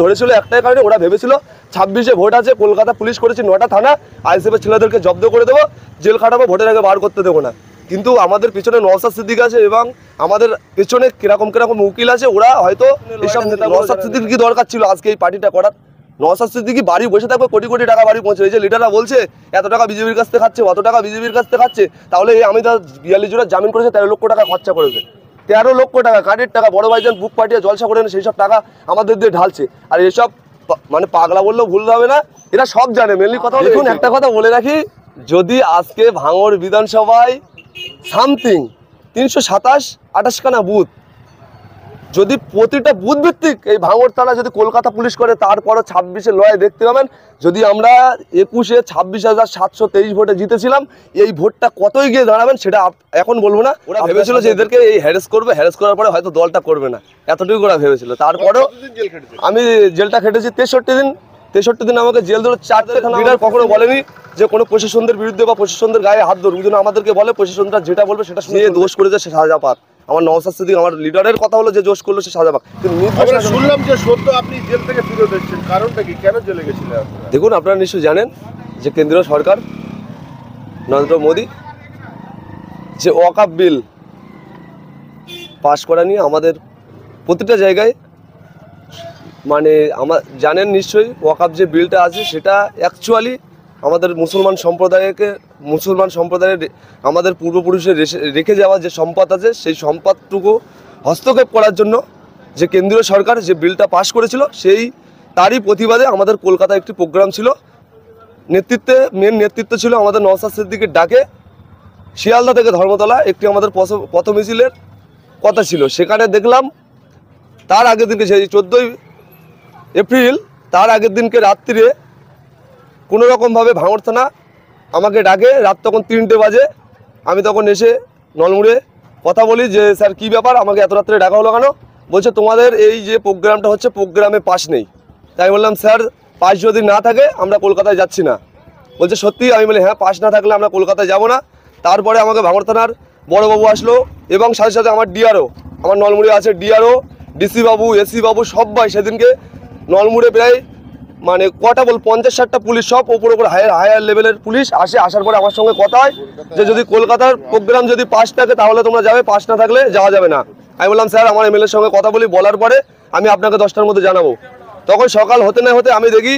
ধরেছিল একটাই কারণে, ওরা ভেবেছিল 26-এ ভোট আছে, কলকাতা পুলিশ করেছে 9টা থানা, আইএসএফের ছেলেদেরকে জব্দ করে দেবো, জেল খাটাবো, ভোটের আগে বার করতে দেবো না। কিন্তু আমাদের পিছনে নওশাদ সিদ্দিক আছে এবং আমাদের পেছনে কিরকম উকিল আছে, ওরা হয়তো এসব নওশাদ সিদ্দিক কি দরকার ছিল আজকে এই পার্টিটা করার? নওশাদ সিদ্দিকি বাড়ি বসে থাকবে, কোটি কোটি টাকা বাড়ি পৌঁছে। এই যে লিডাররা বলছে এত টাকা বিজেপির কাছ থেকে খাচ্ছে, অত টাকা বিজেপির কাছ থেকে খাচ্ছে, তাহলে এই আমি 42 জনের জামিন করেছে, 13 লক্ষ টাকা খরচা করেছে, 13 লক্ষ টাকা কার্ডের টাকা, বড় ভাইজান বুক পাঠিয়ে জলসা করে সেই সব টাকা আমাদের দিয়ে ঢালছে। আর এসব মানে পাগলা বললেও ভুল হবে না, এরা সব জানে। মেনলি কথা দেখুন, একটা কথা বলে রাখি, যদি আজকে ভাঙড় বিধানসভায় সামথিং 327-28 খানা বুথ, যদি প্রতিটা বুথ ভিত্তিক এই ভাঙড় থানা যদি কলকাতা পুলিশ করে, তারপরও 26-এ লড়াই দেখতে পাবেন। যদি আমরা 21-এ 26,723 ভোটে জিতেছিলাম, এই ভোটটা কতই গিয়ে দাঁড়াবেন সেটা এখন বলবো না। ওরা ভেবেছিল যে এদেরকে এই হ্যারেস করবে, হ্যারেস করার পরে হয়তো দলটা করবে না, এতটুকু ওরা ভেবেছিল। তারপরেও আমি জেলটা খেটেছি 63 দিন। 63 দিন আমাকে জেল ধরে 4টে থানা। লিডার কখনো বলেনি যে কোনো প্রশাসনদের বিরুদ্ধে বা প্রশাসনদের গায়ে হাত ধরুক, যেন আমাদেরকে বলে প্রশাসনরা যেটা বলবে সেটা শুনে দোষ করেছে সে সাজা পাক। আমার নওশাদ সিদ্দিক আমার লিডারের কথা হলো যে দোষ করলো সে সাজা পাক। কিন্তু শুনলাম যে সদ্য আপনি জেল থেকে ফিরে এসেছেন, কারণটা কি, কেন জেলে গেছিলেন? দেখুন, আপনারা নিশ্চয়ই জানেন যে কেন্দ্রীয় সরকার নরেন্দ্র মোদী যে ওয়াকফ বিল পাশ করা নিয়ে আমাদের প্রতিটা জায়গায়, মানে আমার জানেন নিশ্চয়ই ওয়াকফ যে বিলটা আছে সেটা অ্যাকচুয়ালি আমাদের মুসলমান সম্প্রদায়ের আমাদের পূর্বপুরুষের রেখে যাওয়া যে সম্পদ আছে, সেই সম্পদটুকু হস্তক্ষেপ করার জন্য যে কেন্দ্রীয় সরকার যে বিলটা পাশ করেছিল, তারই প্রতিবাদে আমাদের কলকাতায় একটি প্রোগ্রাম ছিল। মেন নেতৃত্ব ছিল আমাদের নওশাদ সিদ্দিকের ডাকে শিয়ালদা থেকে ধর্মতলা একটি আমাদের পথ মিছিলের কথা ছিল। সেখানে দেখলাম তার আগের দিনকে, সেই 14ই এপ্রিল, তার আগের দিনকে রাত্রিরে কোনোরকমভাবে ভাঙড় থানা আমাকে ডাকে। রাত তখন 3টে বাজে। আমি তখন এসে নলমুড়ে কথা বলি যে স্যার কী ব্যাপার, আমাকে এত রাত্রে ডাকা হলো কেন? বলছে তোমাদের এই যে প্রোগ্রামটা হচ্ছে, প্রোগ্রামে পাস নেই। তাই বললাম স্যার পাস যদি না থাকে আমরা কলকাতায় যাচ্ছি না। বলছে সত্যি? আমি বলি হ্যাঁ, পাস না থাকলে আমরা কলকাতায় যাব না। তারপরে আমাকে ভাঙড় থানার বড়োবাবু আসলো এবং সাথে সাথে আমার ডিআরও, আমার নলমুড়ে আছে ডিআরও, ডিসি বাবু, এসি বাবু, সবাই সেদিনকে নলমুড়ে প্রায় মানে কটা 50-60টা পুলিশ, সব ওপর হায়ার লেভেলের পুলিশ আসে। আসার পরে আমার সঙ্গে কথা হয় যে যদি কলকাতার প্রোগ্রাম যদি পাস থাকে তাহলে তোমরা যাবে, পাস না থাকলে যাওয়া যাবে না। আমি বললাম স্যার আমার এমএলএর সঙ্গে কথা বলি, বলার পরে আমি আপনাকে 10টার মধ্যে জানাবো। তখন সকাল হতে না হতে আমি দেখি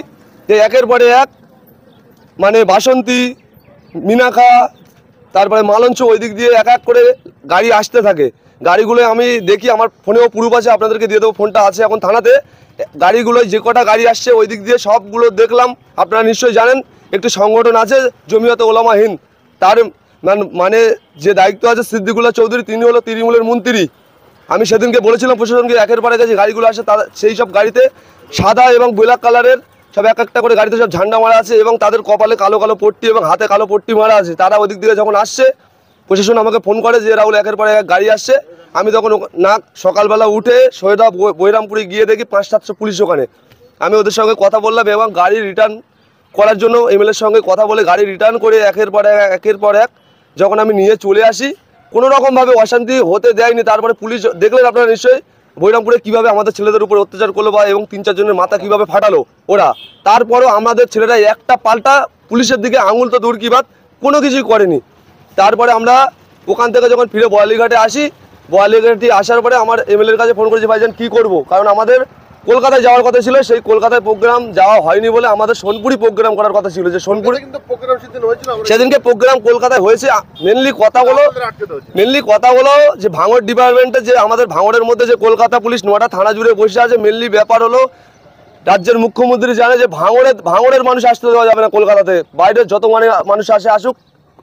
যে একের পরে এক মানে বাসন্তী, মিনাখা, তারপরে মালঞ্চ, ওই দিক দিয়ে এক এক করে গাড়ি আসতে থাকে। গাড়িগুলো আমি দেখি, আমার ফোনেও প্রুফ আছে, আপনাদেরকে দিয়ে দেবো, ফোনটা আছে এখন থানাতে। গাড়িগুলো যে কটা গাড়ি আসছে ওই দিক দিয়ে সবগুলো দেখলাম। আপনারা নিশ্চয়ই জানেন একটি সংগঠন আছে জমিয়তে ওলামা হিন্দ, তার মানে যে দায়িত্ব আছে সিদ্দিকুল্লাহ চৌধুরী, তিনি হলো তৃণমূলের মন্ত্রী। আমি সেদিনকে বলেছিলাম প্রশাসনকে একের পর এক যে গাড়িগুলো আসে তার সেই সব গাড়িতে সাদা এবং ব্ল্যাক কালারের সব এক একটা করে গাড়িতে সব ঝান্ডা মারা আছে এবং তাদের কপালে কালো কালো পট্টি এবং হাতে কালো পট্টি মারা আছে। তারা ওই দিক থেকে যখন আসছে, প্রশাসন আমাকে ফোন করে যে রাহুল একের পর এক গাড়ি আসছে। আমি তখন সকালবেলা উঠে সৈয়দা বৈরামপুরে গিয়ে দেখি 500-700 পুলিশ ওখানে। আমি ওদের সঙ্গে কথা বললাম এবং গাড়ি রিটার্ন করার জন্য এমএলএর সঙ্গে কথা বলে গাড়ি রিটার্ন করে একের পর এক যখন আমি নিয়ে চলে আসি, কোনো রকমভাবে অশান্তি হতে দেয়নি। তারপরে পুলিশ দেখলেন আপনারা নিশ্চয়ই বৈরামপুরে কীভাবে আমাদের ছেলেদের উপর অত্যাচার করলো বা এবং 3-4 জনের মাথা কীভাবে ফাটালো ওরা। তারপরও আমাদের ছেলেরা একটা পাল্টা পুলিশের দিকে আঙুল তো দূর কি বাত, কোনো কিছুই করেনি। তারপরে আমরা ওখান থেকে যখন ফিরে বোয়ালিঘাটে আসি, বোয়ালিঘাটে আসার পরে আমার এমএলএর কাছে ফোন করেছি, ভাইজান কী করব, কারণ আমাদের কলকাতায় যাওয়ার কথা ছিল, সেই কলকাতায় প্রোগ্রাম যাওয়া হয়নি বলে আমাদের সোনপুরি প্রোগ্রাম করার কথা ছিল। যে সোনপুরে সেদিনকে প্রোগ্রাম কলকাতায় হয়েছে। মেনলি কথা হলো যে ভাঙড় ডিপার্টমেন্টে যে আমাদের ভাঙড়ের মধ্যে যে কলকাতা পুলিশ 9টা থানা জুড়ে বসে আছে। মেনলি ব্যাপার হলো রাজ্যের মুখ্যমন্ত্রী জানে যে ভাঙড়ের মানুষ আসতে দেওয়া যাবে না কলকাতাতে, বাইরের যত মানুষ আসুক,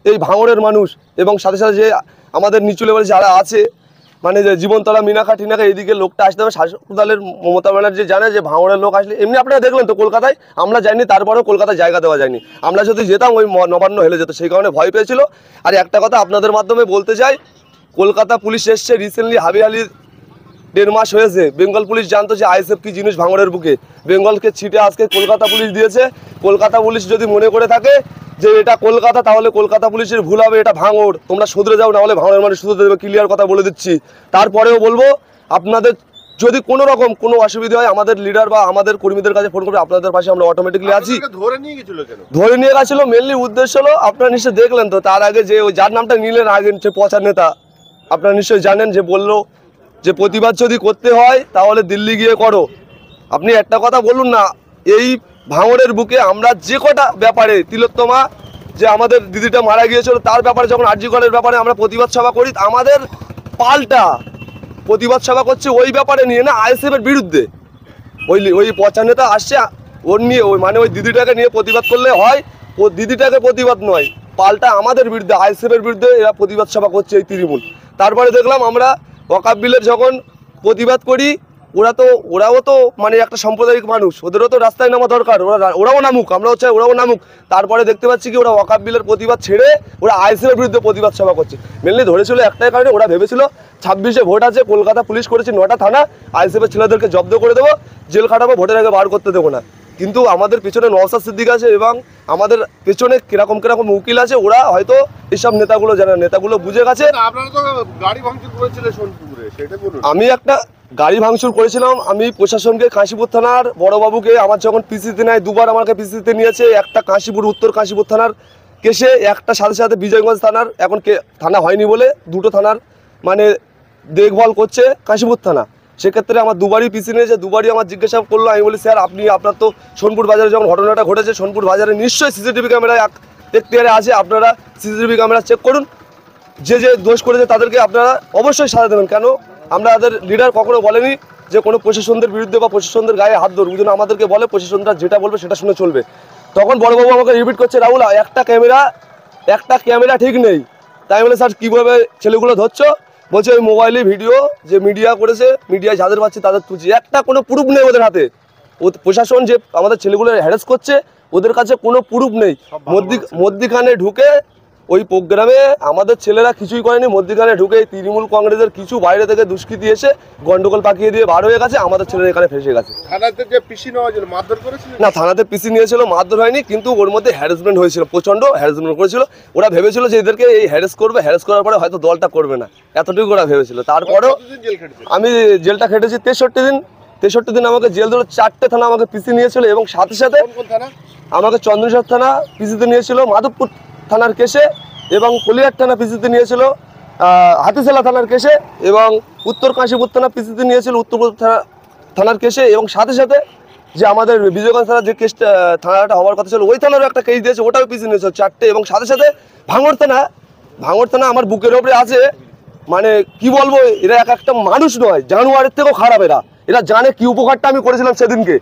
এই ভাঙড়ের মানুষ এবং সাথে সাথে যে আমাদের নিচু লেভেলে যারা আছে, মানে যে জীবনতলা, মিনাখা, টিনাখা, এইদিকে লোকটা আসতে হবে। শাসক দলের মমতা ব্যানার্জি জানে যে ভাঙড়ের লোক আসলে, এমনি আপনারা দেখলেন তো কলকাতায় আমরা যাইনি, তারপরেও কলকাতায় জায়গা দেওয়া যায়নি। আমরা যদি যেতাম ওই নবান্ন হেলে যেত, সেই কারণে ভয় পেয়েছিল। আর একটা কথা আপনাদের মাধ্যমে বলতে চাই, কলকাতা পুলিশ এসছে রিসেন্টলি, হাবিহালি 1.5 মাস হয়েছে। বেঙ্গল পুলিশ জানতো যে আইএসএফ কি জিনিস ভাঙড়ের বুকে, বেঙ্গলকে ছিটে আজকে কলকাতা পুলিশ দিয়েছে। কলকাতা পুলিশ যদি মনে করে থাকে যে এটা কলকাতা, তাহলে কলকাতা পুলিশের ভুল হবে, এটা ভাঙড়, তোমরা শুধরে যাও, না হলে ভাঙড়ের মানুষ শুধরে দেবে, ক্লিয়ার কথা বলে দিচ্ছি। তারপরেও বলবো আপনাদের যদি কোনো রকম কোনো অসুবিধা হয় আমাদের লিডার বা আমাদের কর্মীদের কাছে ফোন করবে, আপনাদের পাশে আমরা অটোমেটিকলি আছি। আপনাদেরকে ধরে নিয়ে গেছিল কেন? ধরে নিয়ে গেছিল মেনলি উদ্দেশ্য হলো, আপনারা নিশ্চয়ই দেখলেন তো তার আগে যে ওই যার নামটা নিলেন আগে সে পচার নেতা, আপনারা নিশ্চয়ই জানেন, যে বললো যে প্রতিবাদ যদি করতে হয় তাহলে দিল্লি গিয়ে করো। আপনি একটা কথা বলুন না, এই ভাঙড়ের বুকে আমরা যে কটা ব্যাপারে, তিলোত্তমা যে আমাদের দিদিটা মারা গিয়েছিল তার ব্যাপারে, যখন আরজি করের ব্যাপারে আমরা প্রতিবাদ সভা করি, আমাদের পাল্টা প্রতিবাদ সভা করছে ওই ব্যাপারে নিয়ে না, আইএসএফের বিরুদ্ধে। ওই পচা নেতা আসছে ওর নিয়ে, ওই মানে ওই দিদিটাকে নিয়ে প্রতিবাদ করলে হয়, ও দিদিটাকে প্রতিবাদ নয়, পাল্টা আমাদের বিরুদ্ধে আইএসএফের বিরুদ্ধে এরা প্রতিবাদ সভা করছে এই তৃণমূল। তারপরে দেখলাম আমরা ওয়াকাফ বিলের যখন প্রতিবাদ করি, ওরাও তো মানে একটা সাম্প্রদায়িক মানুষ, ওদেরও তো রাস্তায় নামা দরকার, ওরাও নামুক, আমরাও চাই ওরাও নামুক। তারপরে দেখতে পাচ্ছি কি ওরা ওয়াকাফ বিলের প্রতিবাদ ছেড়ে ওরা আইএসএফের বিরুদ্ধে প্রতিবাদ সভা করছে। মেনলি ধরেছিল একটাই কারণে, ওরা ভেবেছিল 26-এ ভোট আছে, কলকাতা পুলিশ করেছে 9টা থানা, আইএসএফের ছেলেদেরকে জব্দ করে দেবো, জেল খাটাবো, ভোটের আগে বার করতে দেবো না। কিন্তু আমাদের পেছনে নওশাদ সিদ্দিক আছে এবং আমাদের পেছনে কিরকম উকিল আছে, ওরা হয়তো এইসব নেতাগুলো জানে, নেতাগুলো বুঝে গেছে। আপনারা তো গাড়ি ভাঙচুর করেছিলেন সোনপুরে, সেটা বলুন। আমি একটা গাড়ি ভাঙচুর করেছিলাম, আমি প্রশাসনকে কাশীপুর থানার বড়বাবুকে, আমার যখন পিসিতে নেয় দুবার আমাকে পিসিতে নিয়েছে, একটা কাশীপুর উত্তর কাশীপুর থানার কেসে, একটা সাথে সাথে বিজয়গঞ্জ থানার, এখন থানা হয়নি বলে দুটো থানার মানে দেখভাল করছে কাশীপুর থানা। সেক্ষেত্রে আমার দুবারই পিসি নিয়েছে, দুবারই আমার জিজ্ঞাসা করলো। আমি বলি স্যার আপনার তো সোনপুর বাজারে যখন ঘটনাটা ঘটেছে, সোনপুর বাজারে নিশ্চয়ই সিসিটিভি ক্যামেরা এখতিয়ারে আছে, আপনারা সিসিটিভি ক্যামেরা চেক করুন, যে দোষ করেছে তাদেরকে আপনারা অবশ্যই সাজা দেবেন। কেন আমাদের লিডার কখনো বলেনি যে কোনো প্রশাসনদের বিরুদ্ধে বা প্রশাসনদের গায়ে হাত ধরুন, যেন আমাদেরকে বলে প্রশাসনরা যেটা বলবে সেটা শুনে চলবে। তখন বড়বাবু আমাকে রিপিট করছে, রাহুল একটা ক্যামেরা ঠিক নেই। তাই বলে স্যার কীভাবে ছেলেগুলো ধরছো? বলছে ওই মোবাইলে ভিডিও যে মিডিয়া করেছে, মিডিয়ায় যাদের পাচ্ছে তাদের তুলছি, একটা কোনো প্রুফ নেই ওদের হাতে। প্রশাসন যে আমাদের ছেলেগুলো হ্যারাস করছে ওদের কাছে কোনো প্রুফ নেই। মধ্যিখানে ঢুকে ওই প্রোগ্রামে আমাদের ছেলেরা কিছুই করেনি, মধ্যিখানে ঢুকে তৃণমূল কংগ্রেসের কিছু বাইরে থেকে দুষ্কৃতী এসে গন্ডগোল পাকিয়ে দিয়ে বার হয়ে গেছে, আমাদের ছেলেরা এখানে ফেসে গেছে। থানাতে যে পিসি নেওয়া হয়েছিল মারধর করেছিল? না, থানাতে পিসি নিয়েছিল, মারধর হয়নি, কিন্তু ওর মধ্যে হ্যারাসমেন্ট হয়েছিল, প্রচণ্ড হ্যারাসমেন্ট করেছিল। ওরা ভেবেছিল যে এদেরকে এই হ্যারাস করার পরে হয়তো দলটা করবে না, এতটুকু ওরা ভেবেছিল। তারপরেও আমি জেলটা খেটেছি 63 দিন। 63 দিন আমাকে জেল ধরে 4টে থানা আমাকে পিসি নিয়েছিল, এবং সাথে সাথে আমাকে চন্দ্রসর থানা পিসিতে নিয়েছিল, মাধবপুর থানার কেসে, এবং কলিয়ার থানা পিসিতে নিয়েছিল হাতিশালা থানার কেসে, এবং উত্তর কাশীপুর থানা পিসিতে নিয়েছিল উত্তরপুর থানার কেসে, এবং সাথে সাথে যে আমাদের বিজয়গঞ্জ থানার যে কেসটা থানাটা হওয়ার কথা ছিল ওই থানারও একটা কেস দিয়েছে, ওটাও পিসি নিয়েছিল 4টে। এবং সাথে সাথে ভাঙড় থানা আমার বুকের ওপরে আছে। মানে কি বলবো, এরা একটা মানুষ নয়, জানুয়ারির থেকেও খারাপ। এরা জানে কি উপকারটা আমি করেছিলাম সেদিনকে,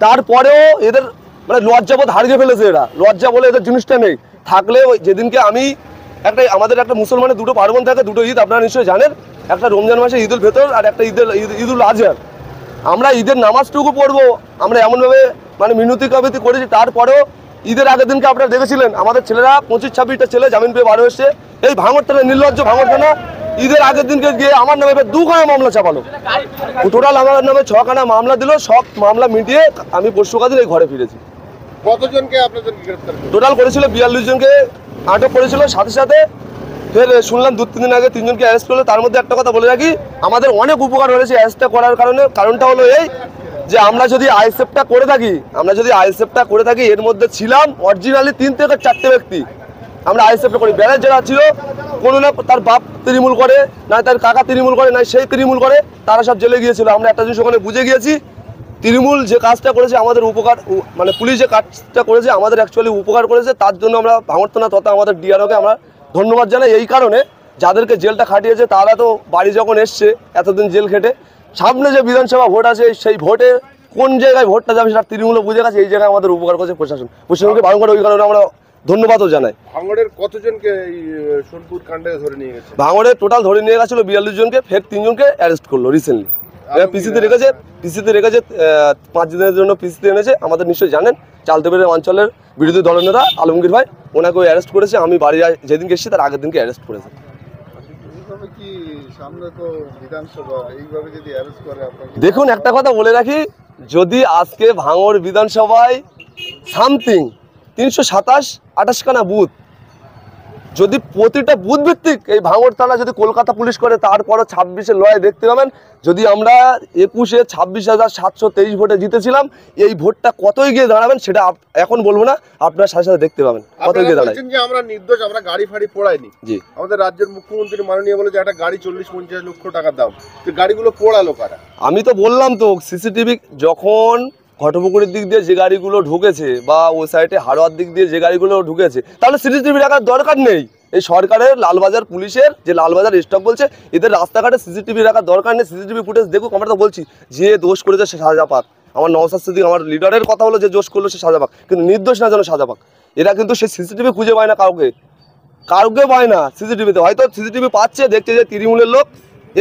তারপরেও এদের মানে লজ্জাবোধ হারিয়ে ফেলেছে। এরা লজ্জা বলে এদের জিনিসটা নেই। থাকলে ওই যেদিনকে আমি আমাদের একটা মুসলমানের দুটো পার্বণ থাকে, দুটো ঈদ আপনারা নিশ্চয়ই জানেন, একটা রমজান মাসে ঈদুল ফিতর আর একটা ঈদুল আজহা। আমরা ঈদের নামাজটুকু পড়বো, আমরা এমনভাবে মানে মিনতি কাবিতি করেছি। তারপরেও ঈদের আগের দিনকে আপনারা দেখেছিলেন আমাদের ছেলেরা 25-26টা ছেলে জামিন পেয়ে বার হয়েছে। এই ভাঙড় থানা, নির্লজ্জ ভাঙড় থানা ঈদের আগের দিনকে গিয়ে আমার নামে 2খানা মামলা চাপালো। টোটাল আমার নামে 6খানা মামলা দিল। সব মামলা মিটিয়ে আমি পরশুদিন এই ঘরে ফিরেছি। কতজনকে আপনাদের গ্রেফতার করেছে? টোটাল করেছিল 42 জনকে আটক করেছিল। সাথে সাথে ফের শুনলাম 2-3 দিন আগে 3 জনকে অ্যারেস্ট করলো। তার মধ্যে একটা কথা বলে রাখি, আমাদের অনেক উপকার হয়েছে অ্যারেস্টটা করার কারণটা হলো এই যে আমরা যদি আইএসএফটা করে থাকি এর মধ্যে ছিলাম অরিজিনালি 3 থেকে 4টে ব্যক্তি। আমরা আইএসএফটা করি, ব্যারেজ যারা ছিল কোনো না তার বাপ তৃণমূল করে, না তার কাকা তৃণমূল করে, না সেই তৃণমূল করে, তারা সব জেলে গিয়েছিল। আমরা একটা জিনিস ওখানে বুঝে গিয়েছি, তৃণমূল যে কাজটা করেছে আমাদের উপকার, মানে পুলিশ যে কাজটা করেছে আমাদের অ্যাকচুয়ালি উপকার করেছে। তার জন্য আমরা ভাঙড় থানা তথা আমাদের ডিআরওকে আমরা ধন্যবাদ জানাই। এই কারণে যাদেরকে জেলটা খাটিয়েছে তারা তো বাড়ি যখন এসছে এতদিন জেল খেটে, সামনে যে বিধানসভা ভোট আছে সেই ভোটে কোন জায়গায় ভোটটা যাবে সেটা তৃণমূলও বুঝে গেছে। এই জায়গায় আমাদের উপকার করেছে প্রশাসনকে ভাঙড়, ওই কারণে আমরা ধন্যবাদও জানাই। ভাঙড়ের কতজনকে এই সোনপুর কাণ্ডে ধরে নিয়ে গেছে? ভাঙড়ে টোটাল ধরে নিয়ে গেছিল 42 জনকে, ফের 3 জনকে অ্যারেস্ট করলো রিসেন্টলি। পিসিতে রেখেছে 5 দিনের জন্য পিসিতে এনেছে। আমাদের নিশ্চয়ই জানেন চালতেবেড়ের অঞ্চলের বিরোধী দলনেতা আলমগীর ভাই, ওনাকেও অ্যারেস্ট করেছে। আমি বাড়ি যেদিনকে এসেছি তার আগের দিনকে অ্যারেস্ট করেছে। দেখুন একটা কথা বলে রাখি, যদি আজকে ভাঙড় বিধানসভায় সামথিং 327-28খানা বুথ যদি প্রতিটা বুথ ভিত্তিক এই ভাঙড় থানা যদি কলকাতা পুলিশ করে, তারপরও 26-এর লড়াই দেখতে পাবেন। যদি আমরা 21-এ 26,723 ভোটে জিতেছিলাম, এই ভোটটা কতই গিয়ে দাঁড়াবেন সেটা এখন বলবো না, আপনার সাথে সাথে দেখতে পাবেন কতই গিয়ে দাঁড়ায়। যে আমরা নির্দোষ, আমরা গাড়ি ফাড়ি পোড়াইনি। জি, আমাদের রাজ্যের মুখ্যমন্ত্রী মাননীয় বলে যে একটা গাড়ি 40-50 লক্ষ টাকার দাম, তো গাড়িগুলো পোড়ালো কারা? আমি তো বললাম তো, সিসিটিভি যখন ঘটপুকুরের দিক দিয়ে যে গাড়িগুলো ঢুকেছে বা ওই সাইডে হাড়োয়ার দিক দিয়ে যে গাড়িগুলো ঢুকেছে, তাহলে সিসিটিভি রাখার দরকার নেই। এই সরকারের লালবাজার পুলিশের যে লালবাজার স্টাফ বলছে, এদের রাস্তাঘাটে সিসিটিভি রাখার দরকার নেই। সিসিটিভি ফুটেজ দেখুক। আমরা তো বলছি যে দোষ করেছে সে সাজা পাক। আমার নওশাদ সিদ্দিক, আমার লিডারের কথা হলো যে দোষ করলো সে সাজা পাক, কিন্তু নির্দোষ না যেন সাজা পাক। এরা কিন্তু সে সিসিটিভি খুঁজে পায় না, কাউকে পায় না সিসিটিভিতে। হয়তো সিসিটিভি পাচ্ছে, দেখছে যে তৃণমূলের লোক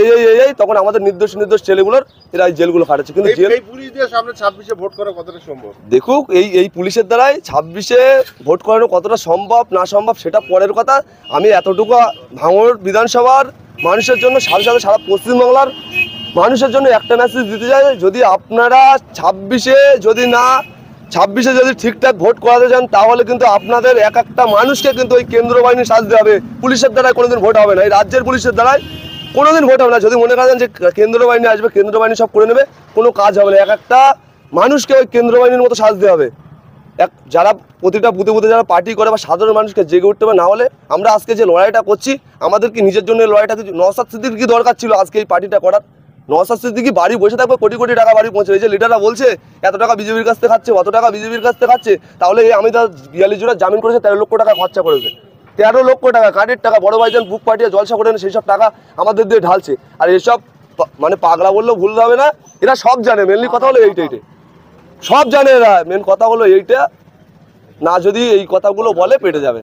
এই তখন আমাদের নির্দোষ ছেলেগুলোর এরা এই জেলগুলো খাটাচ্ছে। কিন্তু জেল এই পুলিশ দিয়ে সামনে 26-এ ভোট করা কতটা সম্ভব? দেখুক, এই পুলিশের দ্বারাই 26-এ ভোট করানো কতটা সম্ভব না সম্ভব সেটা পরের কথা। আমি এতটুকু ভাঙড় বিধানসভার মানুষের জন্য, সাথে সাথে সারা পশ্চিমবাংলার মানুষের জন্য একটা মেসেজ দিতে চাই, যদি আপনারা 26-এ যদি ঠিকঠাক ভোট করাতে চান, তাহলে কিন্তু আপনাদের এক একটা মানুষকে কিন্তু ওই কেন্দ্র বাহিনী সাজতে হবে। পুলিশের দ্বারাই কোনোদিন ভোট হবে না, এই রাজ্যের পুলিশের দ্বারাই কোনোদিন ভোট হবে না। যদি মনে করেন যে কেন্দ্র বাহিনী আসবে, কেন্দ্র বাহিনী সব করে নেবে, কোনো কাজ হবে না। এক একটা মানুষকে ওই কেন্দ্র বাহিনীর মতো সাজতে হবে। যারা প্রতিটা বুথে বুথে যারা পার্টি করে বা সাধারণ মানুষকে জেগে উঠতে হবে। না হলে আমরা আজকে যে লড়াইটা করছি, আমাদের কি নিজের জন্য লড়াইটা কিছু, নওশাদ সিদ্দিকীর কি দরকার ছিল আজকে এই পার্টিটা করার? নওশাদ সিদ্দিকী বাড়ি বসে থাকবে, কোটি কোটি টাকা বাড়ি পৌঁছে। এই যে লিডাররা বলছে এত টাকা বিজেপির কাছ থেকে খাচ্ছে, অত টাকা বিজেপির কাছ থেকে খাচ্ছে, তাহলে এই আমি তার 42 জোড়া জামিন করেছে, 13 লক্ষ টাকা খরচা করেছে। 13 লক্ষ টাকা কার্ডের টাকা, বড় ভাইজান বুক পাঠিয়ে জলসা করে সেই সব টাকা আমাদের দিয়ে ঢালছে। আর এসব মানে পাগলা বললেও ভুল হবে না, এরা সব জানে। মেনলি কথা হলো এইটাই, সব জানে এরা। মেন কথা হলো এইটা, না যদি এই কথাগুলো বলে পেটে যাবে।